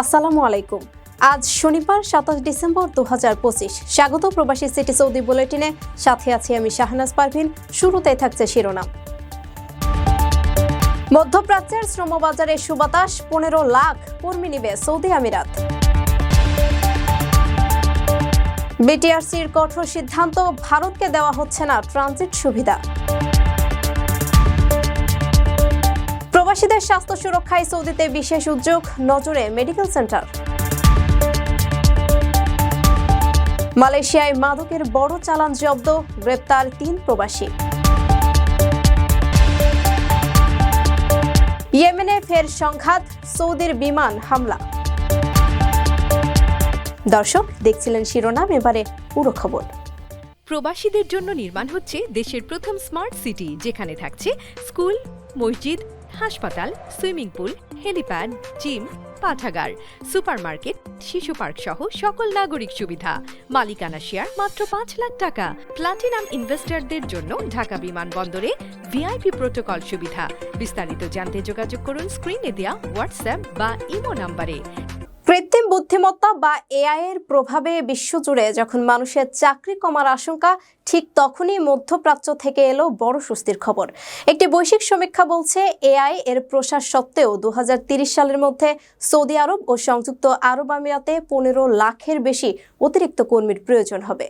আসসালামু আলাইকুম। আজ শনিবার 27 ডিসেম্বর 2025। স্বাগত প্রবাসী সিটি সৌদি বুলেটিনে, সাথে আছি আমি শাহনাজ পারভিন। শুরুতেই থাকছে শিরোনাম। মধ্যপ্রাচ্যের শ্রমবাজারে সুবাতাস, 15 লাখ কর্মী নিবে সৌদি আমিরাত। বিটিআরসির কঠোর সিদ্ধান্ত, ভারতকে দেওয়া হচ্ছে না ট্রানজিট সুবিধা। প্রবাসীদের স্বাস্থ্য সুরক্ষায় সৌদিতে বিশেষ উদ্যোগ, নজরে মেডিকেল সেন্টার। মালয়েশিয়ায় মাদকের বড় চালান জব্দ, গ্রেপ্তার 3 প্রবাসী। ইয়েমেনে ফের সংঘাত, সৌদির বিমান হামলা। দর্শক দেখছিলেন শিরোনাম, এবারে পুরো খবর। প্রবাসীদের জন্য নির্মাণ হচ্ছে দেশের প্রথম স্মার্ট সিটি, যেখানে থাকছে স্কুল, মসজিদ, হাসপাতাল, সুইমিং পুল, হেলিপ্যাড, জিম, পাঠাগার, সুপারমার্কেট, শিশু পার্ক সহ সকল নাগরিক সুবিধা। মালিকানা শেয়ার মাত্র 5 লাখ টাকা। প্লাটিনাম ইনভেস্টরদের জন্য ঢাকা বিমানবন্দরে ভিআইপি প্রোটোকল সুবিধা। বিস্তারিত জানতে যোগাযোগ করুন স্ক্রিনে দেয়া হোয়াটসঅ্যাপ বা ইমো নাম্বারে। কৃত্রিম বুদ্ধিমত্তা বা এআই এর প্রভাবে বিশ্বজুড়ে যখন মানুষের চাকরি কমার আশঙ্কা, ঠিক তখনই মধ্যপ্রাচ্য থেকে এলো বড় স্বস্তির খবর। একটি বৈশ্বিক সমীক্ষা বলছে, এআই এর প্রসার সত্ত্বেও 2030 সালের মধ্যে সৌদি আরব ও সংযুক্ত আরব আমিরাতে 15 লাখের বেশি অতিরিক্ত কর্মীর প্রয়োজন হবে।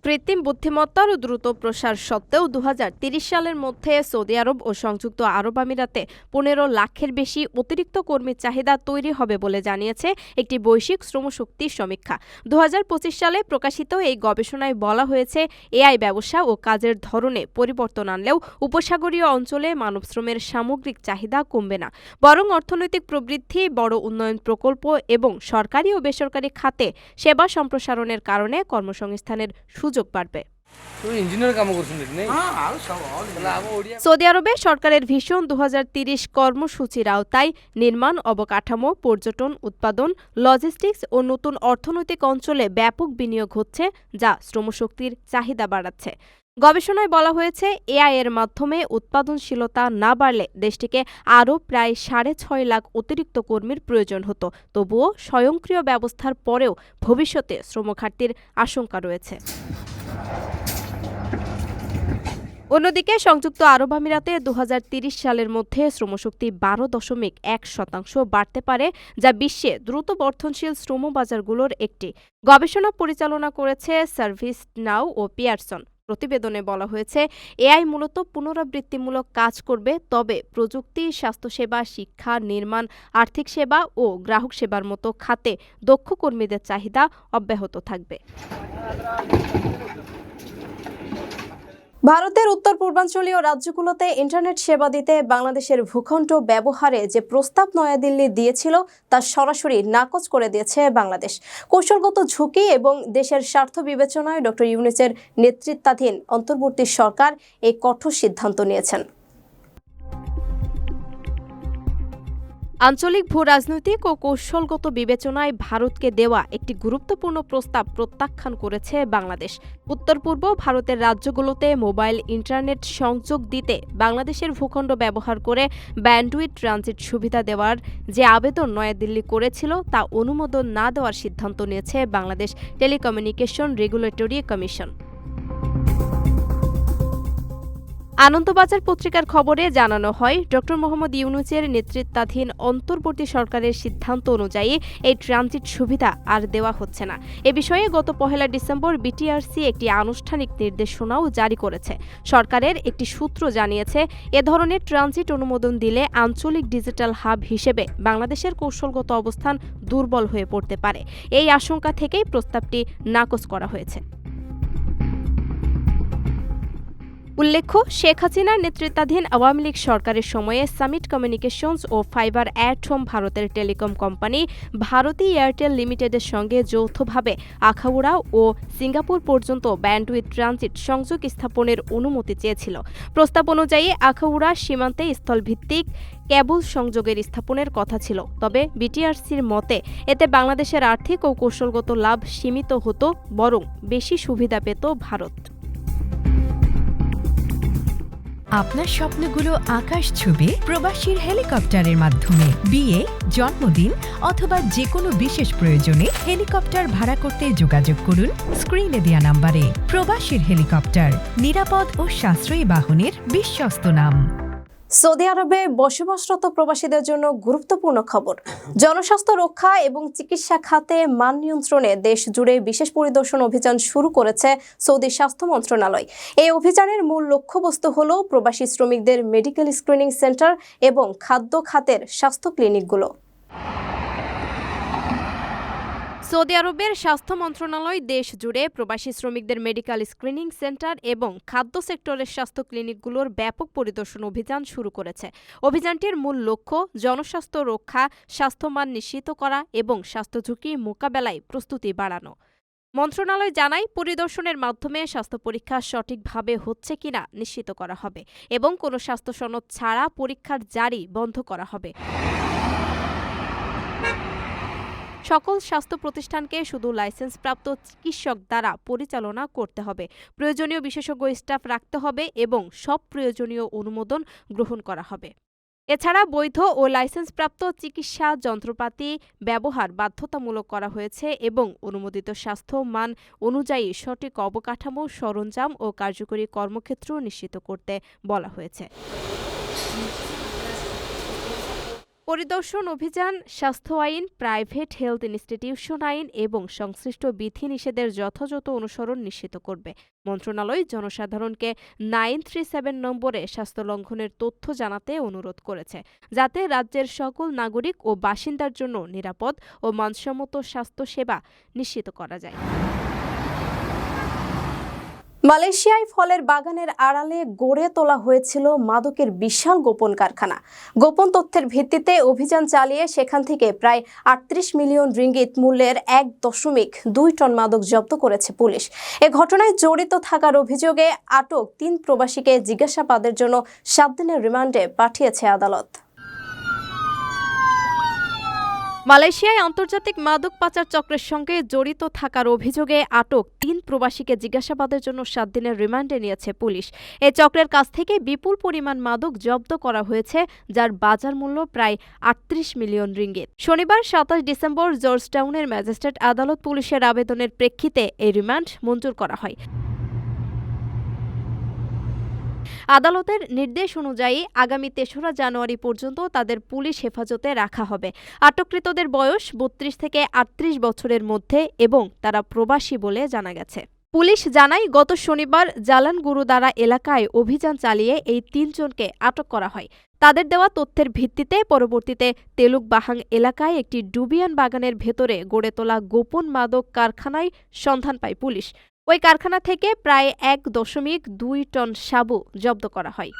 কৃত্রিম বুদ্ধিমত্তার দ্রুত প্রসার সত্ত্বেও 2030 সালের মধ্যে সৌদি আরব ও সংযুক্ত আরব আমিরাতে 15 লাখের বেশি অতিরিক্ত কর্মীর চাহিদা তৈরি হবে বলে জানিয়েছে একটি বৈশ্বিক শ্রমশক্তি সমীক্ষা। 2025 সালে প্রকাশিত এই গবেষণায় বলা হয়েছে, এআই ব্যবসা ও কাজের ধরনে পরিবর্তন আনলেও উপসাগরীয় অঞ্চলে মানবশ্রমের সামগ্রিক চাহিদা কমবে না, বরং অর্থনৈতিক প্রবৃদ্ধি, বড় উন্নয়ন প্রকল্প এবং সরকারি ও বেসরকারি খাতে সেবা সম্প্রসারণের কারণে কর্মসংস্থানের সুযোগ বাড়বে। সৌদি আরবে সরকারের ভিশন 2030 কর্মসূচির আওতায় নির্মাণ, অবকাঠামো, পর্যটন, উৎপাদন, লজিস্টিক্স ও নতুন অর্থনৈতিক অঞ্চলে ব্যাপক বিনিয়োগ হচ্ছে, যা শ্রমশক্তির চাহিদা বাড়াচ্ছে। গবেষণায় বলা হয়েছে, এআই এর মাধ্যমে উৎপাদনশীলতা না বাড়লে দেশটিকে আরও প্রায় 6.5 লাখ অতিরিক্ত কর্মীর প্রয়োজন হতো। তবুও স্বয়ংক্রিয় ব্যবস্থার পরেও ভবিষ্যতে শ্রমঘাটতির আশঙ্কা রয়েছে। অন্যদিকে সংযুক্ত আরব আমিরাতে 2030 সালের মধ্যে শ্রমশক্তি 12.1% বাড়তে পারে, যা বিশ্বে দ্রুত বর্ধনশীল শ্রমবাজারগুলোর একটি। গবেষণা পরিচালনা করেছে সার্ভিস নাও ও পিয়ারসন। প্রতিবেদনে বলা হয়েছে, এআই মূলত পুনরাবৃত্তিমূলক কাজ করবে, তবে প্রযুক্তি, স্বাস্থ্যসেবা, শিক্ষা, নির্মাণ, আর্থিক সেবা ও গ্রাহক সেবার মতো খাতে দক্ষ কর্মীদের চাহিদা অব্যাহত থাকবে। ভারতের উত্তর পূর্বাঞ্চলীয় রাজ্যগুলোতে ইন্টারনেট সেবা দিতে বাংলাদেশের ভূখণ্ড ব্যবহারে যে প্রস্তাব নয়াদিল্লি দিয়েছিল, তা সরাসরি নাকচ করে দিয়েছে বাংলাদেশ। কৌশলগত ঝুঁকি এবং দেশের স্বার্থ বিবেচনায় ডক্টর ইউনূসের নেতৃত্বাধীন অন্তর্বর্তী সরকার এই কঠোর সিদ্ধান্ত নিয়েছেন। আঞ্চলিক ভূ-রাজনৈতিক ও কৌশলগত বিবেচনায় ভারতকে দেওয়া একটি গুরুত্বপূর্ণ প্রস্তাব প্রত্যাখ্যান করেছে বাংলাদেশ। উত্তর পূর্ব ভারতের রাজ্যগুলোতে মোবাইল ইন্টারনেট সংযোগ দিতে বাংলাদেশের ভূখণ্ড ব্যবহার করে ব্যান্ডউইথ ট্রানজিট সুবিধা দেওয়ার যে আবেদন নয়াদিল্লি করেছিল, তা অনুমোদন না দেওয়ার সিদ্ধান্ত নিয়েছে Bangladesh telecommunication regulatory commission. Anandabazar পত্রিকার খবরে জানানো হয়, ডক্টর মোহাম্মদ ইউনূসের নেতৃত্বাধীন অন্তর্বর্তী সরকারের সিদ্ধান্ত অনুযায়ী এই ট্রানজিট সুবিধা আর দেওয়া হচ্ছে না। এ বিষয়ে গত 1 ডিসেম্বর বিটিআরসি একটি আনুষ্ঠানিক নির্দেশনাও জারি করেছে। সরকারের একটি সূত্র জানিয়েছে, এ ধরনের ট্রানজিট অনুমোদন দিলে আঞ্চলিক ডিজিটাল হাব হিসেবে বাংলাদেশের কৌশলগত অবস্থান দুর্বল হয়ে পড়তে পারে। এই আশঙ্কা থেকেই প্রস্তাবটি নাকচ করা হয়েছে। উল্লেখ্য, শেখ হাসিনার নেতৃত্বাধীন আওয়ামী লীগ সরকারের সময়ে সামিট কমিউনিকেশনস ও ফাইবার অ্যাট হোম ভারতের টেলিকম কোম্পানি ভারতী এয়ারটেল লিমিটেডের সঙ্গে যৌথভাবে আখাউড়া ও সিঙ্গাপুর পর্যন্ত ব্যান্ডউইথ ট্রানজিট সংযোগ স্থাপনের অনুমতি চেয়েছিল। প্রস্তাব অনুযায়ী আখাউড়া সীমান্তে স্থলভিত্তিক কেবল সংযোগের স্থাপনের কথা ছিল, তবে বিটিআরসির মতে এতে বাংলাদেশের আর্থিক ও কৌশলগত লাভ সীমিত হতো, বরং বেশি সুবিধা পেত ভারত। আপনার স্বপ্নগুলো আকাশ ছুবে প্রবাসীর হেলিকপ্টারের মাধ্যমে। বিয়ে, জন্মদিন অথবা যে কোনো বিশেষ প্রয়োজনে হেলিকপ্টার ভাড়া করতে যোগাযোগ করুন স্ক্রিনে দেয়া নাম্বারে। প্রবাসীর হেলিকপ্টার, নিরাপদ ও সাশ্রয়ী বাহনের বিশ্বস্ত নাম। সৌদি আরবে বসবাসরত প্রবাসীদের জন্য গুরুত্বপূর্ণ খবর। জনস্বাস্থ্য রক্ষা এবং চিকিৎসা খাতে মান নিয়ন্ত্রণে দেশ জুড়ে বিশেষ পরিদর্শন অভিযান শুরু করেছে সৌদি স্বাস্থ্য মন্ত্রণালয়। এই অভিযানের মূল লক্ষ্যবস্তু হল প্রবাসী শ্রমিকদের মেডিকেল স্ক্রিনিং সেন্টার এবং খাদ্য খাতের স্বাস্থ্য ক্লিনিকগুলো। সৌদি আরবের স্বাস্থ্য মন্ত্রণালয় দেশ জুড়ে প্রবাসী শ্রমিকদের মেডিকেল স্ক্রিনিং সেন্টার এবং খাদ্য সেক্টরের স্বাস্থ্য ক্লিনিকগুলোর ব্যাপক পরিদর্শন অভিযান শুরু করেছে। অভিযানটির মূল লক্ষ্য জনস্বাস্থ্য রক্ষা, স্বাস্থ্যমান নিশ্চিত করা এবং স্বাস্থ্য ঝুঁকি মোকাবেলায় প্রস্তুতি বাড়ানো। মন্ত্রণালয় জানায়, পরিদর্শনের মাধ্যমে স্বাস্থ্য পরীক্ষা সঠিকভাবে হচ্ছে কিনা নিশ্চিত করা হবে এবং কোনো স্বাস্থ্য সনদ ছাড়া পরীক্ষার জারি বন্ধ করা হবে। সকল স্বাস্থ্য প্রতিষ্ঠানকে শুধু লাইসেন্সপ্রাপ্ত চিকিৎসক দ্বারা পরিচালনা করতে হবে। প্রয়োজনীয় বিশেষজ্ঞ স্টাফ রাখতে হবে এবং সব প্রয়োজনীয় অনুমোদন গ্রহণ করা হবে। এছাড়া বৈধ ও লাইসেন্সপ্রাপ্ত চিকিৎসা যন্ত্রপাতি ব্যবহার বাধ্যতামূলক করা হয়েছে এবং অনুমোদিত স্বাস্থ্য মান অনুযায়ী সঠিক অবকাঠামো, সরঞ্জাম ও কার্যকরী কর্মক্ষেত্র নিশ্চিত করতে বলা হয়েছে। পরিদর্শন অভিযান স্বাস্থ্য আইন, প্রাইভেট হেলথ ইনস্টিটিউশন আইন এবং সংশ্লিষ্ট বিধিনিষেধের যথাযথ অনুসরণ নিশ্চিত করবে। মন্ত্রণালয় জনসাধারণকে 937 নম্বরে স্বাস্থ্য লঙ্ঘনের তথ্য জানাতে অনুরোধ করেছে, যাতে রাজ্যের সকল নাগরিক ও বাসিন্দার জন্য নিরাপদ ও মানসম্মত স্বাস্থ্যসেবা নিশ্চিত করা যায়। মালয়েশিয়ায় ফলের বাগানের আড়ালে গড়ে তোলা হয়েছিল মাদকের বিশাল গোপন কারখানা। গোপন তথ্যের ভিত্তিতে অভিযান চালিয়ে সেখান থেকে প্রায় 38 মিলিয়ন রিঙ্গিত মূল্যের 1.2 টন মাদক জব্দ করেছে পুলিশ। এ ঘটনায় জড়িত থাকার অভিযোগে আটক 3 প্রবাসীকে জিজ্ঞাসাবাদের জন্য 7 দিনের রিমান্ডে পাঠিয়েছে আদালত। মালয়েশিয়ায় আন্তর্জাতিক মাদক পাচার চক্রের সঙ্গে জড়িত থাকার অভিযোগে আটক 3 প্রবাসীকে জিজ্ঞাসাবাদের জন্য 7 দিনের রিমান্ডে নিয়েছে পুলিশ। এই চক্রের কাছ থেকে বিপুল পরিমাণ মাদক জব্দ করা হয়েছে, যার বাজার মূল্য প্রায় 38 মিলিয়ন রিঙ্গিত। শনিবার 27 ডিসেম্বর জর্জটাউনের ম্যাজিস্ট্রেট আদালত পুলিশের আবেদনের প্রেক্ষিতে এই রিমান্ড মঞ্জুর করা হয়। আদালতের নির্দেশ অনুযায়ী আগামী 3রা জানুয়ারি পর্যন্ত তাদের পুলিশ হেফাজতে রাখা হবে। আটককৃতদের বয়স 32 থেকে 38 বছরের মধ্যে এবং তারা প্রবাসী বলে জানা গেছে। পুলিশ জানায়, গত শনিবার জালান গুরুদারা এলাকায় অভিযান চালিয়ে এই 3 জনকে আটক করা হয়। তাদের দেওয়া তথ্যের ভিত্তিতে পরবর্তীতে তেলুক বাহাং এলাকায় একটি ডুবিয়ান বাগানের ভেতরে গড়ে তোলা গোপন মাদক কারখানায় সন্ধান পায় পুলিশ। ওই কারখানা থেকে প্রায় 1.2 টন সাবু জব্দ করা হয়।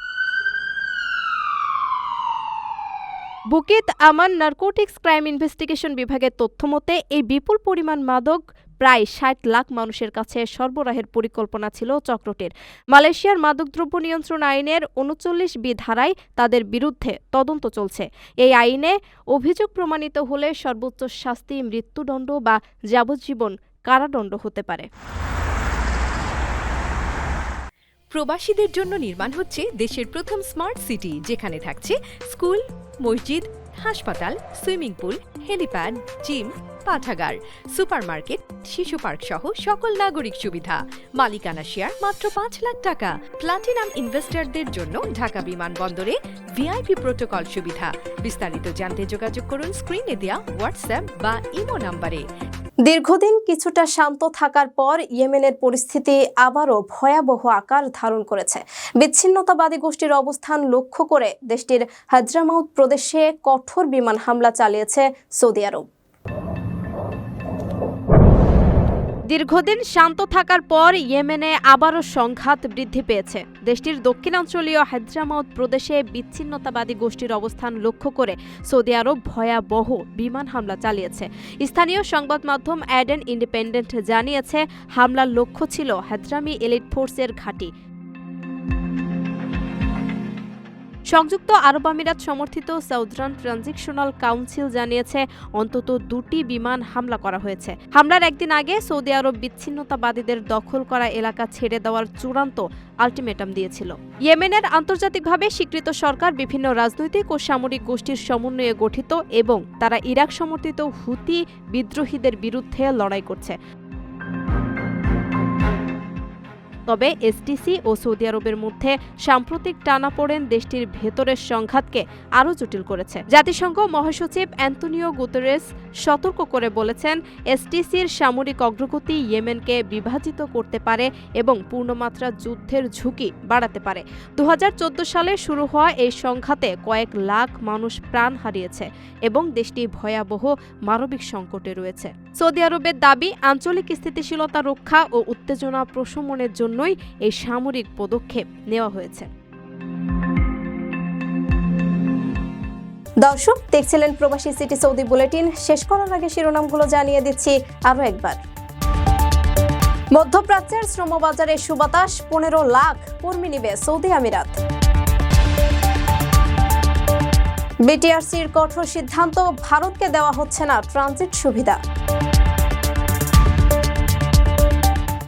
বুকিত আমান নারকোটিক্স ক্রাইম ইনভেস্টিগেশন বিভাগের তথ্যমতে এই বিপুল পরিমাণ মাদক প্রায় 60 লাখ মানুষের কাছে সরবরাহের পরিকল্পনা ছিল চক্রটির। মালয়েশিয়ার মাদকদ্রব্য নিয়ন্ত্রণ আইনের 39 ধারায় তাদের বিরুদ্ধে তদন্ত চলছে। এই আইনে অভিযোগ প্রমাণিত হলে সর্বোচ্চ শাস্তি মৃত্যুদণ্ড বা যাবজ্জীবন কারাদণ্ড হতে পারে। প্রবাসীদের জন্য নির্মাণ হচ্ছে দেশের প্রথম স্মার্ট সিটি, যেখানে থাকছে স্কুল, মসজিদ, হাসপাতাল, সুইমিং পুল, হেলিপ্যাড, জিম, পাঠাগার, সুপারমার্কেট, শিশু পার্ক সহ সকল নাগরিক সুবিধা। মালিকানা শেয়ার মাত্র 5 লাখ টাকা। প্লাটিনাম ইনভেস্টরদের জন্য ঢাকা বিমানবন্দরে ভিআইপি প্রোটোকল সুবিধা। বিস্তারিত জানতে যোগাযোগ করুন স্ক্রিনে দেয়া হোয়াটসঅ্যাপ বা ইমো নাম্বারে। দীর্ঘদিন কিছুটা শান্ত থাকার পর ইয়েমেনের পরিস্থিতি আবারও ভয়াবহ আকার ধারণ করেছে। বিচ্ছিন্নতাবাদী গোষ্ঠীর অবস্থান লক্ষ্য করে দেশটির হাদ্রামাউত প্রদেশে কঠোর বিমান হামলা চালিয়েছে সৌদি আরব। দীর্ঘদিন শান্ত থাকার পর ইয়েমেনে আবারও সংঘাত বৃদ্ধি পেয়েছে। দেশটির দক্ষিণাঞ্চলীয় হাদ্রামাউত প্রদেশে বিচ্ছিন্নতাবাদী গোষ্ঠীর অবস্থান লক্ষ্য করে সৌদি আরব ভয়াবহ বিমান হামলা চালিয়েছে। স্থানীয় সংবাদ মাধ্যম অ্যাডেন ইন্ডিপেন্ডেন্ট জানিয়েছে, হামলার লক্ষ্য ছিল হাদ্রামি এলিট ফোর্সের ঘাঁটি। সংযুক্ত আরব আমিরাত সমর্থিত সাউদার্ন ট্রানজিশনাল কাউন্সিল জানিয়েছে অন্তত 2টি বিমান হামলা করা হয়েছে। হামলার একদিন আগে সৌদি আরব বিচ্ছিন্নতাবাদীদের দখল করা এলাকা ছেড়ে দেওয়ার চূড়ান্ত আলটিমেটাম দিয়েছিল। ইয়েমেনের আন্তর্জাতিকভাবে স্বীকৃত সরকার বিভিন্ন রাজনৈতিক ও সামরিক গোষ্ঠীর সমন্বয়ে গঠিত এবং তারা ইরাক সমর্থিত হুতি বিদ্রোহীদের বিরুদ্ধে লড়াই করছে। তবে এসটিসি ও সৌদি আরবের মধ্যে সাম্প্রতিক টানাপোড়েন দেশটির ভেতরের সংঘাতকে আরও জটিল করেছে। জাতিসংঘ মহাসচিব অ্যান্তোনিও গুতেরেস সতর্ক করে বলেছেন, এসটিসির সামরিক অগ্রগতি ইয়েমেনকে বিভাজিত করতে পারে এবং পূর্ণমাত্রা যুদ্ধের ঝুঁকি বাড়াতে পারে। 2014 সালে শুরু হওয়া এই সংঘাতে কয়েক লাখ মানুষ প্রাণ হারিয়েছে এবং দেশটি ভয়াবহ মানবিক সংকটে রয়েছে। সৌদি আরবের দাবি, আঞ্চলিক স্থিতিশীলতা রক্ষা ও উত্তেজনা প্রশমনের জন্যই এই সামরিক পদক্ষেপ নেওয়া হয়েছে। দর্শক দেখছিলেন প্রবাসী সিটি সৌদি বুলেটিন। শেষ করার আগে শিরোনামগুলো জানিয়ে দিচ্ছি আরও একবার। মধ্যপ্রাচ্যের শ্রমবাজারে সুবাতাস, 15 লাখ কর্মী নিবে সৌদি আমিরাত। বিটিআরসির কঠোর সিদ্ধান্ত, ভারতকে দেওয়া হচ্ছে না ট্রানজিট সুবিধা।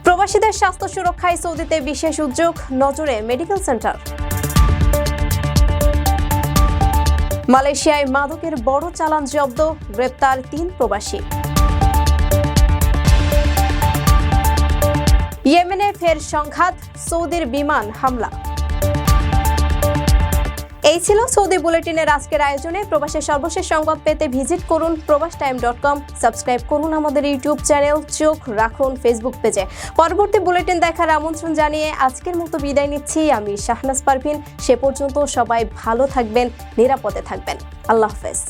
প্রবাসীদের স্বাস্থ্য সুরক্ষায় সৌদিতে বিশেষ উদ্যোগ, নজরে মেডিকেল সেন্টার। মালয়েশিয়ায় মাদকের বড় চালান জব্দ, গ্রেপ্তার 3 প্রবাসী। ইয়েমেনে ফের সংঘাত, সৌদির বিমান হামলা। এই ছিল সৌদি বুলেটিনের আজকের আয়োজনে। প্রবাসের সর্বশেষ সংবাদ পেতে ভিজিট করুন probastoime.com, সাবস্ক্রাইব করুন আমাদের ইউটিউব চ্যানেল, চোখ রাখুন ফেসবুক পেজে। পরবর্তী বুলেটিন দেখার আমন্ত্রণ জানিয়ে আজকের মতো বিদায় নিচ্ছি আমি শাহনাজ পারভিন। সে পর্যন্ত সবাই ভালো থাকবেন, নিরাপদে থাকবেন। আল্লাহ হাফেজ।